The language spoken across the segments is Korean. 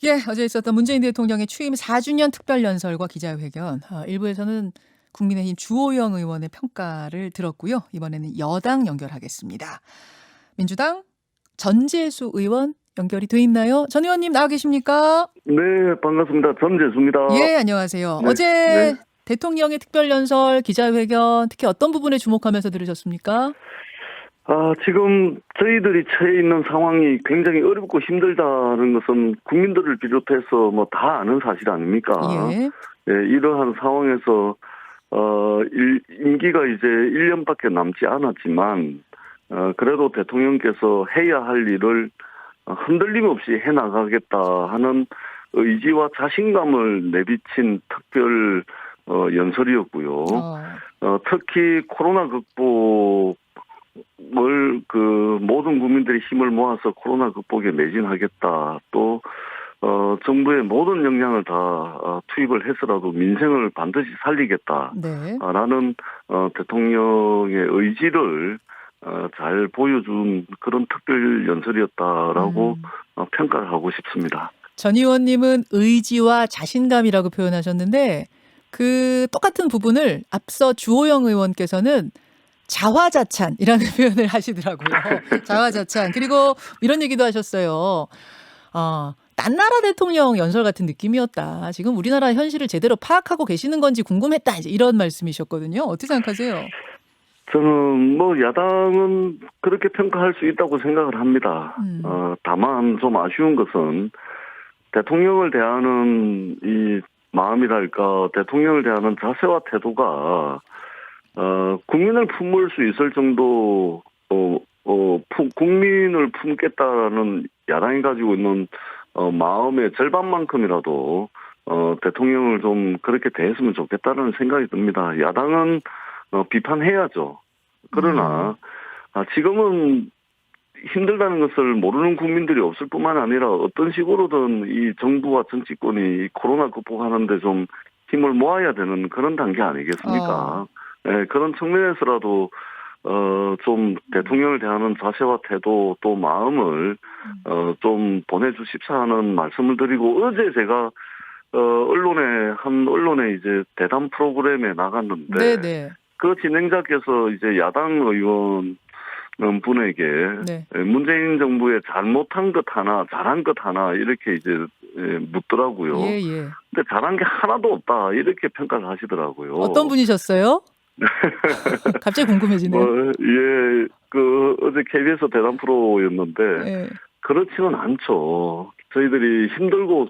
예, 어제 있었던 문재인 대통령의 취임 4주년 특별연설과 기자회견. 일부에서는 국민의힘 주호영 의원의 평가를 들었고요. 이번에는 여당 연결하겠습니다. 민주당 전재수 의원 연결이 돼 있나요? 전 의원님 나와 계십니까? 네, 반갑습니다. 전재수입니다. 예, 안녕하세요. 네, 네. 어제 대통령의 특별연설, 기자회견 특히 어떤 부분에 주목하면서 들으셨습니까? 지금 저희들이 처해 있는 상황이 굉장히 어렵고 힘들다는 것은 국민들을 비롯해서 뭐 다 아는 사실 아닙니까? 예. 예, 이러한 상황에서, 임기가 이제 1년밖에 남지 않았지만, 그래도 대통령께서 해야 할 일을 흔들림 없이 해나가겠다 하는 의지와 자신감을 내비친 특별, 연설이었고요. 특히 코로나 극복 모든 국민들이 힘을 모아서 코로나 극복에 매진하겠다. 또, 정부의 모든 역량을 다 투입을 해서라도 민생을 반드시 살리겠다. 네. 라는, 대통령의 의지를, 잘 보여준 그런 특별 연설이었다라고 평가를 하고 싶습니다. 전 의원님은 의지와 자신감이라고 표현하셨는데 그 똑같은 부분을 앞서 주호영 의원께서는 자화자찬이라는 표현을 하시더라고요. 자화자찬. 그리고 이런 얘기도 하셨어요. 딴 나라 대통령 연설 같은 느낌이었다. 지금 우리나라 현실을 제대로 파악하고 계시는 건지 궁금했다. 이제 이런 말씀이셨거든요. 어떻게 생각하세요? 저는 야당은 그렇게 평가할 수 있다고 생각을 합니다. 다만 좀 아쉬운 것은 대통령을 대하는 이 마음이랄까, 대통령을 대하는 자세와 태도가 국민을 품을 수 있을 정도, 국민을 품겠다라는 야당이 가지고 있는, 마음의 절반만큼이라도, 대통령을 좀 그렇게 대했으면 좋겠다는 생각이 듭니다. 야당은, 비판해야죠. 그러나, 지금은 힘들다는 것을 모르는 국민들이 없을 뿐만 아니라 어떤 식으로든 이 정부와 정치권이 코로나 극복하는데 좀 힘을 모아야 되는 그런 단계 아니겠습니까? 네, 그런 측면에서라도 좀 대통령을 대하는 자세와 태도 또 마음을 좀 보내주십사 하는 말씀을 드리고, 어제 제가 한 언론에 이제 대담 프로그램에 나갔는데 네네. 그 진행자께서 이제 야당 의원 분에게 네. 문재인 정부의 잘못한 것 하나, 잘한 것 하나 이렇게 이제 묻더라고요. 예, 예. 근데 잘한 게 하나도 없다 이렇게 평가를 하시더라고요. 어떤 분이셨어요? 갑자기 궁금해지네요. 예, 어제 KBS 대담 프로였는데 예. 그렇지는 않죠. 저희들이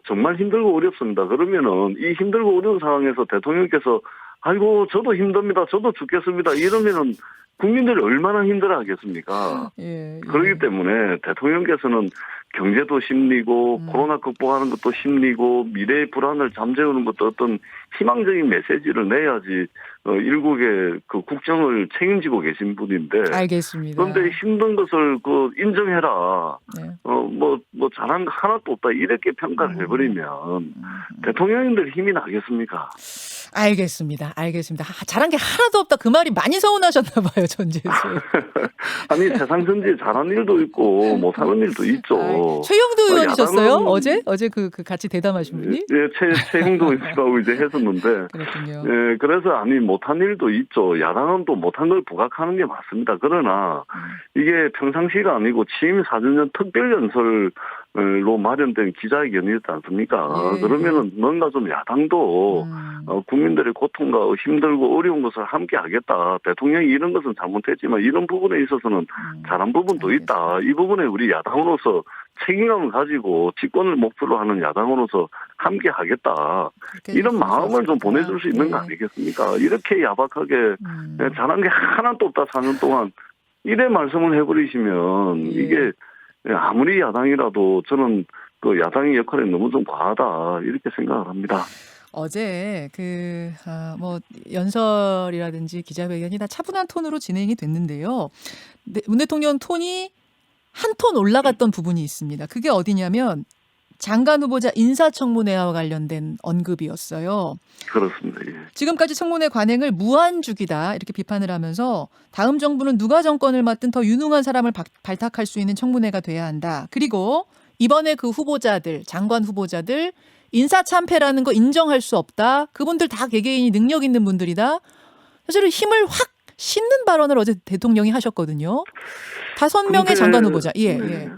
정말 힘들고 어렵습니다. 그러면은 이 힘들고 어려운 상황에서 대통령께서 아이고 저도 힘듭니다. 저도 죽겠습니다. 이러면은 국민들이 얼마나 힘들어 하겠습니까? 예, 예. 그렇기 때문에 대통령께서는 경제도 힘리고 코로나 극복하는 것도 힘리고 미래의 불안을 잠재우는 것도 어떤 희망적인 메시지를 내야지 일국의 그 국정을 책임지고 계신 분인데. 알겠습니다. 그런데 힘든 것을 인정해라. 네. 잘한 거 하나도 없다. 이렇게 평가를 해버리면 대통령님들 힘이 나겠습니까? 알겠습니다. 잘한 게 하나도 없다. 그 말이 많이 서운하셨나 봐요, 전재수. 아니, 세상 전체에 잘한 일도 있고 못하는 일도 있죠. 최영도 의원이셨어요? 야당은 어제 그 같이 대담하신 분이? 예, 최영도 의원하고 이제 했었는데. 그렇군요. 예, 그래서 못한 일도 있죠. 야당은 또 못한 걸 부각하는 게 맞습니다. 그러나 이게 평상시가 아니고 취임 4주년 특별연설로 마련된 기자회견이었지 않습니까? 예, 그러면은 뭔가 좀 야당도 국민들의 고통과 힘들고 어려운 것을 함께 하겠다. 대통령이 이런 것은 잘못했지만 이런 부분에 있어서는 잘한 부분도 있다. 이 부분에 우리 야당으로서 책임감을 가지고 집권을 목표로 하는 야당으로서 함께 하겠다. 이런 마음을 좀 보내줄 수 있는 거 아니겠습니까? 이렇게 야박하게 잘한 게 하나도 없다 4년 동안 이래 말씀을 해버리시면 이게 아무리 야당이라도 저는 그 야당의 역할이 너무 좀 과하다 이렇게 생각을 합니다. 어제 연설이라든지 기자회견이 다 차분한 톤으로 진행이 됐는데요. 문 대통령 톤이 한 톤 올라갔던 부분이 있습니다. 그게 어디냐면 장관 후보자 인사청문회와 관련된 언급이었어요. 그렇습니다. 예. 지금까지 청문회 관행을 무한주기다 이렇게 비판을 하면서 다음 정부는 누가 정권을 맡든 더 유능한 사람을 발탁할 수 있는 청문회가 돼야 한다. 그리고 이번에 그 후보자들, 장관 후보자들 인사참패라는 거 인정할 수 없다. 그분들 다 개개인이 능력 있는 분들이다. 사실은 힘을 확 싣는 발언을 어제 대통령이 하셨거든요. 5명의 근데 장관 후보자. 예, 네. 예.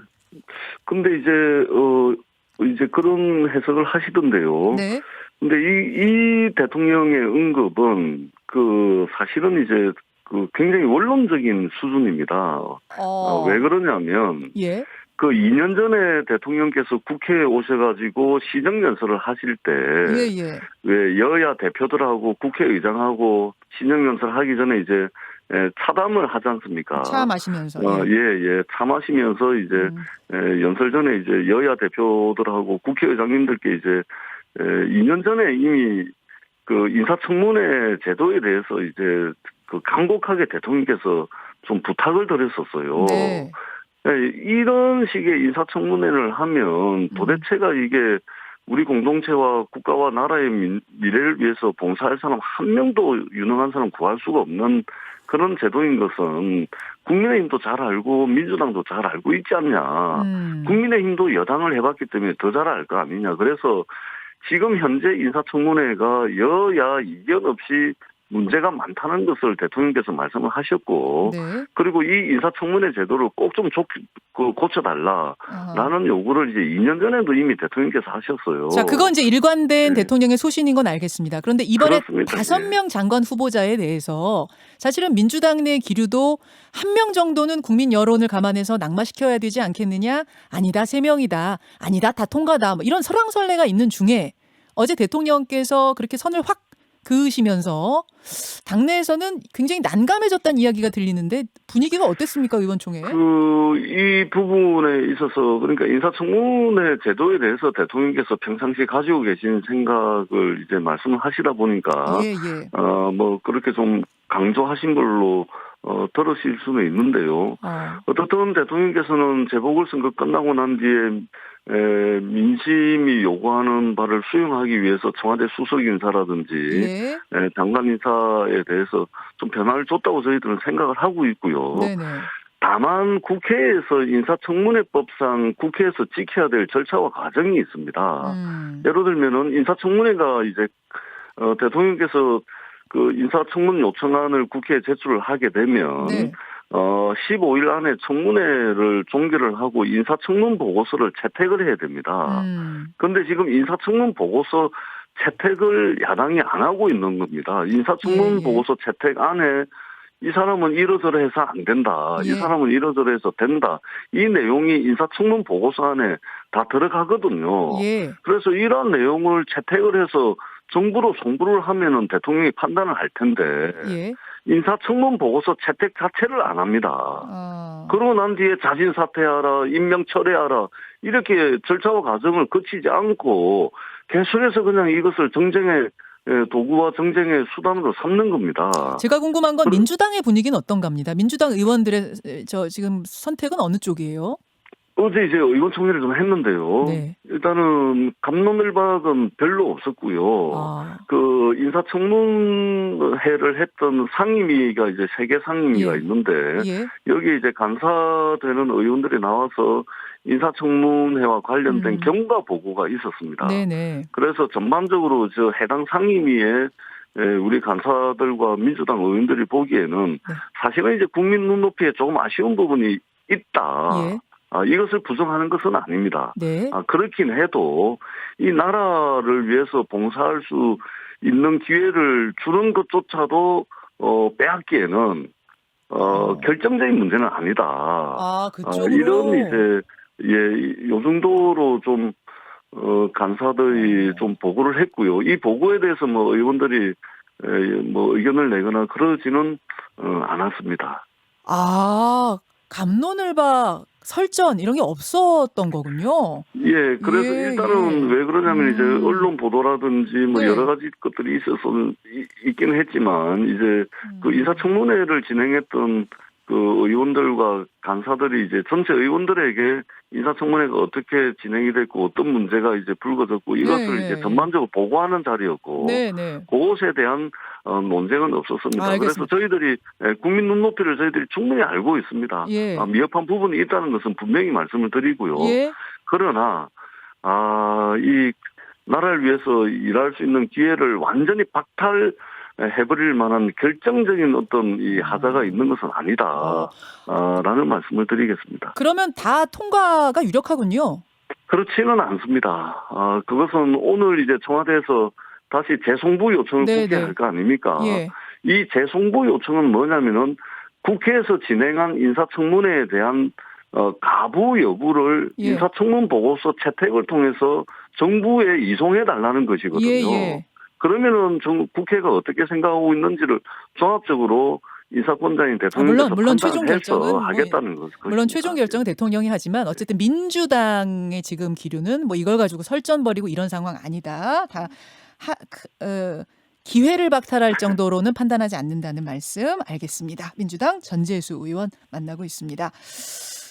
근데 이제 그런 해석을 하시던데요. 네. 근데 이 대통령의 응급은 사실은 이제 굉장히 원론적인 수준입니다. 왜 그러냐면 예. 2년 전에 대통령께서 국회에 오셔가지고 시정연설을 하실 때 예, 예. 왜 여야 대표들하고 국회의장하고 시정연설 하기 전에 이제 차담을 하지 않습니까? 차 마시면서. 예. 차 마시면서 이제 연설 전에 이제 여야 대표들하고 국회의장님들께 이제 2년 전에 이미 인사청문회 제도에 대해서 이제 간곡하게 대통령께서 좀 부탁을 드렸었어요. 네. 이런 식의 인사청문회를 하면 도대체가 이게 우리 공동체와 국가와 나라의 미래를 위해서 봉사할 사람 한 명도 유능한 사람 구할 수가 없는 그런 제도인 것은 국민의힘도 잘 알고 민주당도 잘 알고 있지 않냐. 국민의힘도 여당을 해봤기 때문에 더 잘 알 거 아니냐. 그래서 지금 현재 인사청문회가 여야 이견 없이 문제가 많다는 것을 대통령께서 말씀을 하셨고, 네. 그리고 이 인사청문회 제도를 꼭 좀 고쳐달라라는 요구를 이제 2년 전에도 이미 대통령께서 하셨어요. 자, 그건 이제 일관된 네. 대통령의 소신인 건 알겠습니다. 그런데 이번에 그렇습니다. 5명 장관 후보자에 대해서 사실은 민주당 내 기류도 1명 정도는 국민 여론을 감안해서 낙마시켜야 되지 않겠느냐? 아니다, 3명이다. 아니다, 다 통과다. 뭐 이런 설왕설래가 있는 중에 어제 대통령께서 그렇게 선을 확 그으시면서 당내에서는 굉장히 난감해졌다는 이야기가 들리는데 분위기가 어땠습니까, 의원총회? 이 부분에 있어서 그러니까 인사청문회 제도에 대해서 대통령께서 평상시 가지고 계신 생각을 이제 말씀을 하시다 보니까 예, 예. 뭐 그렇게 좀 강조하신 걸로 들으실 수는 있는데요. 어떻든 대통령께서는 재보궐선거 끝나고 난 뒤에 민심이 요구하는 바를 수용하기 위해서 청와대 수석 인사라든지 예. 장관 인사에 대해서 좀 변화를 줬다고 저희들은 생각을 하고 있고요. 네네. 다만 국회에서 인사청문회법상 국회에서 지켜야 될 절차와 과정이 있습니다. 예를 들면은 인사청문회가 이제 대통령께서 인사청문 요청안을 국회에 제출을 하게 되면 네. 15일 안에 청문회를 종결을 하고 인사청문 보고서를 채택을 해야 됩니다. 그런데 지금 인사청문 보고서 채택을 야당이 안 하고 있는 겁니다. 인사청문 보고서 채택 안에 이 사람은 이러저러해서 안 된다. 이 사람은 이러저러해서 된다. 이 내용이 인사청문 보고서 안에 다 들어가거든요. 그래서 이런 내용을 채택을 해서 정부로 송부를 하면은 대통령이 판단을 할 텐데 인사청문 보고서 채택 자체를 안 합니다. 그러고 난 뒤에 자진 사퇴하라, 임명 철회하라 이렇게 절차와 과정을 거치지 않고 계속해서 그냥 이것을 정쟁의 도구와 정쟁의 수단으로 삼는 겁니다. 제가 궁금한 건 민주당의 분위기는 어떤가입니다. 민주당 의원들의 지금 선택은 어느 쪽이에요? 어제 이제 의원총회를 좀 했는데요. 네. 일단은 감론을박은 별로 없었고요. 인사청문회를 했던 상임위가 이제 3개 상임위가 있는데 여기 이제 간사되는 의원들이 나와서 인사청문회와 관련된 경과 보고가 있었습니다. 네네. 그래서 전반적으로 해당 상임위에 우리 간사들과 민주당 의원들이 보기에는 사실은 이제 국민 눈높이에 조금 아쉬운 부분이 있다. 이것을 부정하는 것은 아닙니다. 그렇긴 해도 이 나라를 위해서 봉사할 수 있는 기회를 주는 것조차도 빼앗기에는 결정적인 문제는 아니다. 이런 이제 요 정도로 좀 간사들이 좀 보고를 했고요. 이 보고에 대해서 뭐 의원들이 뭐 의견을 내거나 그러지는 않았습니다. 갑론을박 설전 이런 게 없었던 거군요. 그래서 일단은 왜 그러냐면 이제 언론 보도라든지 뭐 여러 가지 것들이 있긴 했지만 이제 인사청문회를 진행했던 의원들과 간사들이 이제 전체 의원들에게 인사청문회가 어떻게 진행이 됐고 어떤 문제가 이제 불거졌고 이것을 이제 전반적으로 보고하는 자리였고 그것에 대한 논쟁은 없었습니다. 그래서 저희들이 국민 눈높이를 저희들이 충분히 알고 있습니다. 미흡한 부분이 있다는 것은 분명히 말씀을 드리고요. 그러나 이 나라를 위해서 일할 수 있는 기회를 완전히 박탈해버릴 만한 결정적인 어떤 이 하자가 있는 것은 아니다. 라는 말씀을 드리겠습니다. 그러면 다 통과가 유력하군요. 그렇지는 않습니다. 그것은 오늘 이제 청와대에서 다시 재송부 요청을 네, 국회에 네. 할 거 아닙니까? 예. 이 재송부 요청은 뭐냐면은 국회에서 진행한 인사청문회에 대한 가부 여부를 예. 인사청문 보고서 채택을 통해서 정부에 이송해 달라는 것이거든요. 예. 그러면은 국회가 어떻게 생각하고 있는지를 종합적으로 인사권자인 대통령께서 물론 최종 판단을 결정은 해서 뭐 하겠다는 것입니다. 물론 최종 결정은 대통령이 하지만 어쨌든 민주당의 지금 기류는 뭐 이걸 가지고 설전 벌이고 이런 상황 아니다. 다 기회를 박탈할 정도로는 판단하지 않는다는 말씀 알겠습니다. 민주당 전재수 의원 만나고 있습니다.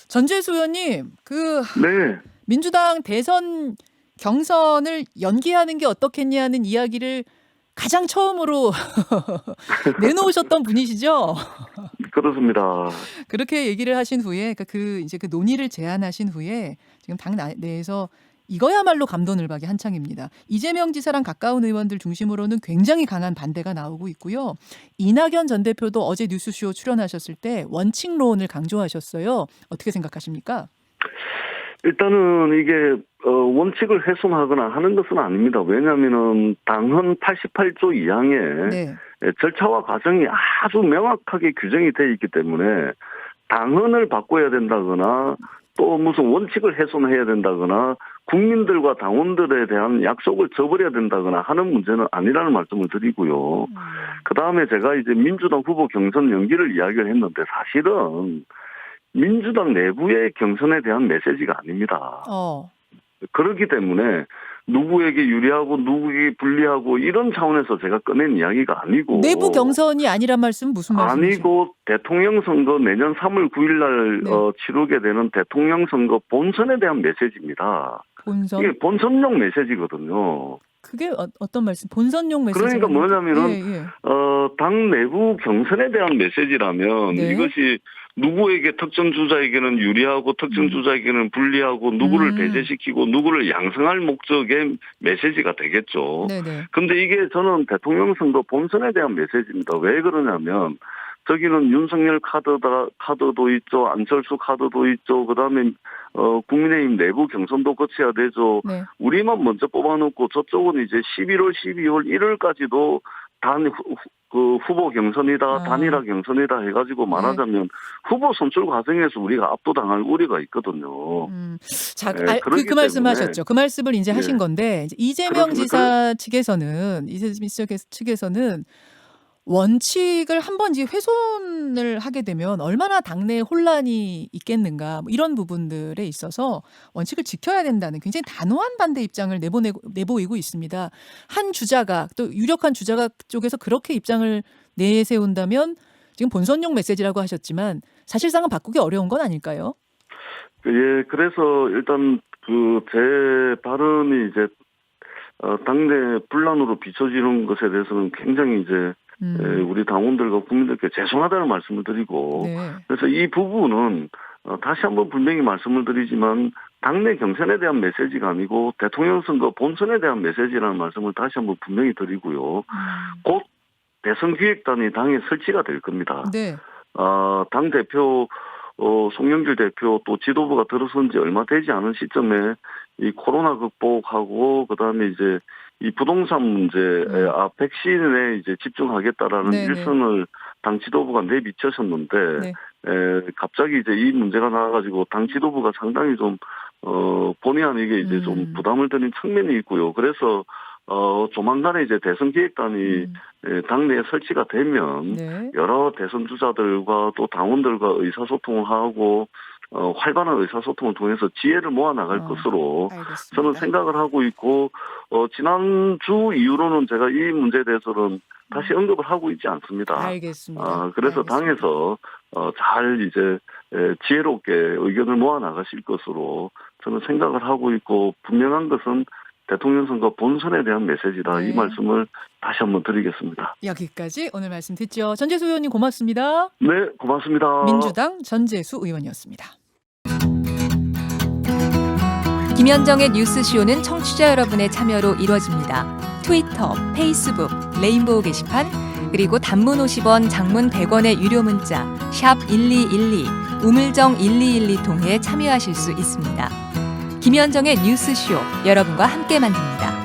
전재수 의원님, 네. 민주당 대선 경선을 연기하는 게 어떻겠냐는 이야기를 가장 처음으로 내놓으셨던 분이시죠? 그렇습니다. 그렇게 얘기를 하신 후에 이제 그 논의를 제안하신 후에 지금 당 내에서 이거야말로 감돈을박이 한창입니다. 이재명 지사랑 가까운 의원들 중심으로는 굉장히 강한 반대가 나오고 있고요. 이낙연 전 대표도 어제 뉴스쇼 출연하셨을 때 원칙론을 강조하셨어요. 어떻게 생각하십니까? 일단은 이게 원칙을 훼손하거나 하는 것은 아닙니다. 왜냐하면은 당헌 88조 2항에 네. 절차와 과정이 아주 명확하게 규정이 되어 있기 때문에 당헌을 바꿔야 된다거나 또 무슨 원칙을 훼손해야 된다거나 국민들과 당원들에 대한 약속을 저버려야 된다거나 하는 문제는 아니라는 말씀을 드리고요. 그다음에 제가 이제 민주당 후보 경선 연기를 이야기를 했는데 사실은 민주당 내부의 경선에 대한 메시지가 아닙니다. 그렇기 때문에 누구에게 유리하고 누구에게 불리하고 이런 차원에서 제가 꺼낸 이야기가 아니고 내부 경선이 아니란 말씀은 무슨 말씀이세요? 아니고 대통령 선거 내년 3월 9일 날 네. 치르게 되는 대통령 선거 본선에 대한 메시지입니다. 본선? 이게 본선용 메시지거든요. 그게 어떤 말씀? 본선용 메시지? 그러니까 뭐냐면은 당 내부 경선에 대한 메시지라면 네. 이것이 누구에게 특정 주자에게는 유리하고 특정 주자에게는 불리하고 누구를 배제시키고 누구를 양성할 목적의 메시지가 되겠죠. 네네. 근데 이게 저는 대통령 선거 본선에 대한 메시지입니다. 왜 그러냐면 저기는 윤석열 카드도 있죠. 안철수 카드도 있죠. 그다음에 국민의힘 내부 경선도 거쳐야 되죠. 네. 우리만 먼저 뽑아놓고 저쪽은 이제 11월, 12월, 1월까지도 후보 경선이다, 단일화 경선이다 해가지고 말하자면 후보 선출 과정에서 우리가 압도당할 우려가 있거든요. 자, 네, 그 말씀하셨죠. 그 말씀을 이제 네. 하신 건데 이재명 지사 측에서는 원칙을 한번 이제 훼손을 하게 되면 얼마나 당내에 혼란이 있겠는가 뭐 이런 부분들에 있어서 원칙을 지켜야 된다는 굉장히 단호한 반대 입장을 내보이고 있습니다. 한 주자가 또 유력한 주자가 쪽에서 그렇게 입장을 내세운다면 지금 본선용 메시지라고 하셨지만 사실상은 바꾸기 어려운 건 아닐까요? 예, 그래서 일단 제 발언이 이제 당내 분란으로 비춰지는 것에 대해서는 굉장히 이제 우리 당원들과 국민들께 죄송하다는 말씀을 드리고 네. 그래서 이 부분은 다시 한번 분명히 말씀을 드리지만 당내 경선에 대한 메시지가 아니고 대통령 선거 본선에 대한 메시지라는 말씀을 다시 한번 분명히 드리고요. 곧 대선 기획단이 당에 설치가 될 겁니다. 네. 당 대표 송영길 대표 또 지도부가 들어선 지 얼마 되지 않은 시점에 이 코로나 극복하고 그다음에 이제 이 부동산 문제, 백신에 이제 집중하겠다라는 네네. 일선을 당 지도부가 내비쳤었는데, 네. 갑자기 이제 이 문제가 나와가지고 당 지도부가 상당히 좀, 본의 아니게 이제 좀 부담을 드는 측면이 있고요. 그래서, 조만간에 이제 대선 기획단이 당내에 설치가 되면, 네. 여러 대선 주자들과 또 당원들과 의사소통을 하고, 활발한 의사소통을 통해서 지혜를 모아 나갈 것으로 알겠습니다. 저는 생각을 하고 있고 지난주 이후로는 제가 이 문제에 대해서는 다시 언급을 하고 있지 않습니다. 알겠습니다. 그래서 알겠습니다. 당에서 잘 이제 지혜롭게 의견을 모아 나가실 것으로 저는 생각을 하고 있고 분명한 것은 대통령 선거 본선에 대한 메시지다. 네. 이 말씀을 다시 한번 드리겠습니다. 여기까지 오늘 말씀 듣죠. 전재수 의원님 고맙습니다. 네, 고맙습니다. 민주당 전재수 의원이었습니다. 김현정의 뉴스쇼는 청취자 여러분의 참여로 이루어집니다. 트위터, 페이스북, 레인보우 게시판, 그리고 단문 50원, 장문 100원의 유료 문자 샵 1212, 우물정 1212 통해 참여하실 수 있습니다. 김현정의 뉴스쇼, 여러분과 함께 만듭니다.